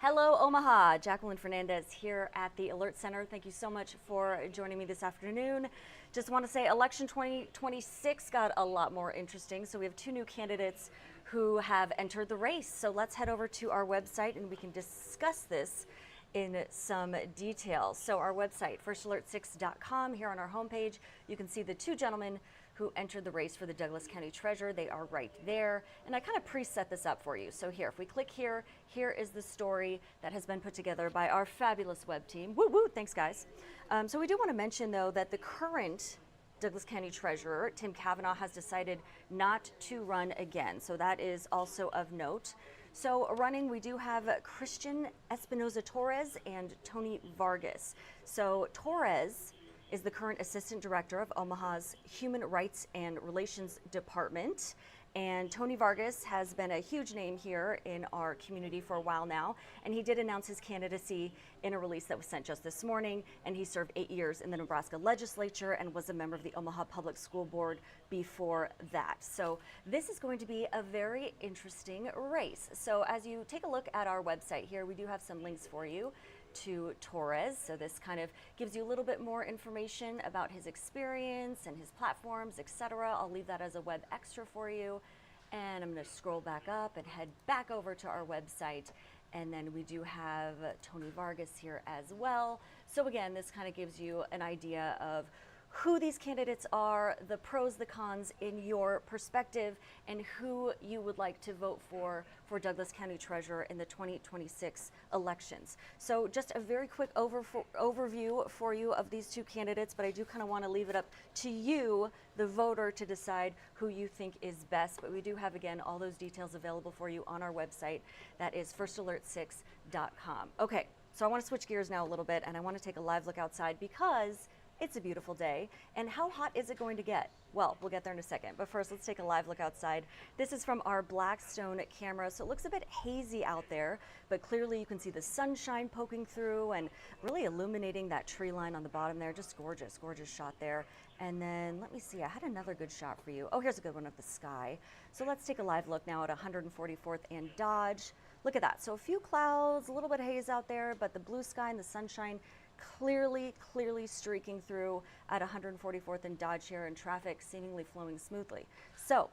Hello, Omaha. Jacqueline Fernandez here at the Alert Center. Thank you so much for joining me this afternoon. Just want to say election 2026 got a lot more interesting. So we have two new candidates who have entered the race. So let's head over to our website and we can discuss this in some detail. So our website, firstalert6.com, here on our homepage, you can see the two gentlemen who entered the race for the Douglas County Treasurer. They are right there. And I kind of preset this up for you. So here, if we click here, here is the story that has been put together by our fabulous web team. Woo woo, thanks guys. So we do want to mention though that the current Douglas County Treasurer, Tim Cavanaugh, has decided not to run again. So that is also of note. So running, we do have Christian Espinoza Torres and Tony Vargas. So Torres is the current Assistant Director of Omaha's Human Rights and Relations Department. And Tony Vargas has been a huge name here in our community for a while now. And he did announce his candidacy in a release that was sent just this morning. And he served 8 years in the Nebraska legislature and was a member of the Omaha Public School Board before that. So this is going to be a very interesting race. So as you take a look at our website here, we do have some links for you to Torres. So this kind of gives you a little bit more information about his experience and his platforms, etc. I'll leave that as a web extra for you. And I'm going to scroll back up and head back over to our website. And then we do have Tony Vargas here as well. So again, this kind of gives you an idea of who these candidates are, the pros, the cons in your perspective, and who you would like to vote for Douglas County Treasurer in the 2026 elections. So just a very quick overview for you of these two candidates, but I do kind of want to leave it up to you, the voter, to decide who you think is best. But we do have, again, all those details available for you on our website. That is firstalert6.com. Okay, so I want to switch gears now a little bit, and I want to take a live look outside because it's a beautiful day. And how hot is it going to get? Well, we'll get there in a second. But first, let's take a live look outside. This is from our Blackstone camera. So it looks a bit hazy out there, but clearly you can see the sunshine poking through and really illuminating that tree line on the bottom there. Just gorgeous, gorgeous shot there. And then let me see, I had another good shot for you. Oh, here's a good one of the sky. So let's take a live look now at 144th and Dodge. Look at that. So a few clouds, a little bit of haze out there, but the blue sky and the sunshine clearly streaking through at 144th and Dodge here, and traffic seemingly flowing smoothly. So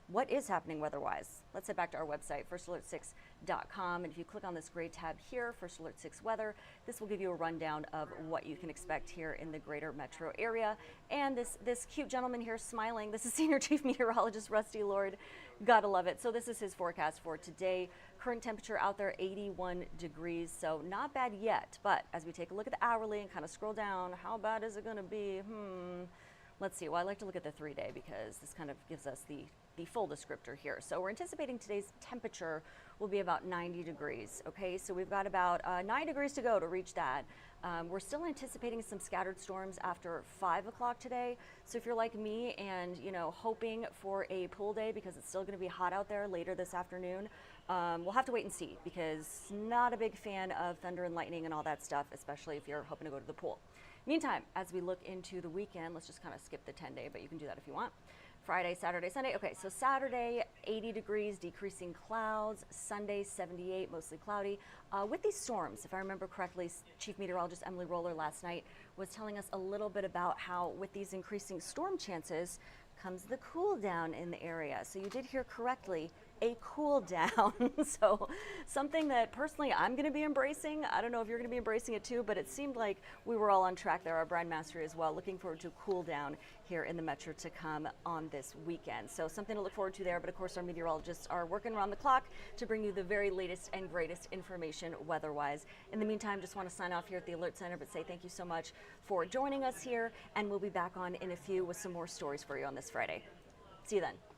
what is happening weather-wise? Let's head back to our website, firstalert6.com, and if you click on this gray tab here, First Alert 6 Weather, this will give you a rundown of what you can expect here in the greater metro area. And this cute gentleman here smiling, this is Senior Chief Meteorologist Rusty Lord. Gotta love it. So this is his forecast for today. Current temperature out there, 81 degrees, so not bad yet. But as we take a look at the hourly and kind of scroll down, how bad is it gonna be? Let's see. Well, I like to look at the 3-day because this kind of gives us the full descriptor here. So we're anticipating today's temperature will be about 90 degrees. Okay, so we've got about 9 degrees to go to reach that. We're still anticipating some scattered storms after 5 o'clock today. So if you're like me and hoping for a pool day because it's still going to be hot out there later this afternoon, we'll have to wait and see because not a big fan of thunder and lightning and all that stuff, especially if you're hoping to go to the pool. Meantime, as we look into the weekend, let's just kind of skip the 10-day, but you can do that if you want. Friday, Saturday, Sunday. Okay, so Saturday, 80 degrees, decreasing clouds. Sunday, 78, mostly cloudy. With these storms, if I remember correctly, Chief Meteorologist Emily Roller last night was telling us a little bit about how with these increasing storm chances comes the cool down in the area. So you did hear correctly, a cool down. So something that personally I'm going to be embracing. I don't know if you're going to be embracing it too, but it seemed like we were all on track there. Our Brian Mastery as well, looking forward to a cool down here in the metro to come on this weekend. So something to look forward to there. But of course, our meteorologists are working around the clock to bring you the very latest and greatest information weather-wise. In the meantime, just want to sign off here at the Alert Center, but say thank you so much for joining us here, and we'll be back on in a few with some more stories for you on this Friday. See you then.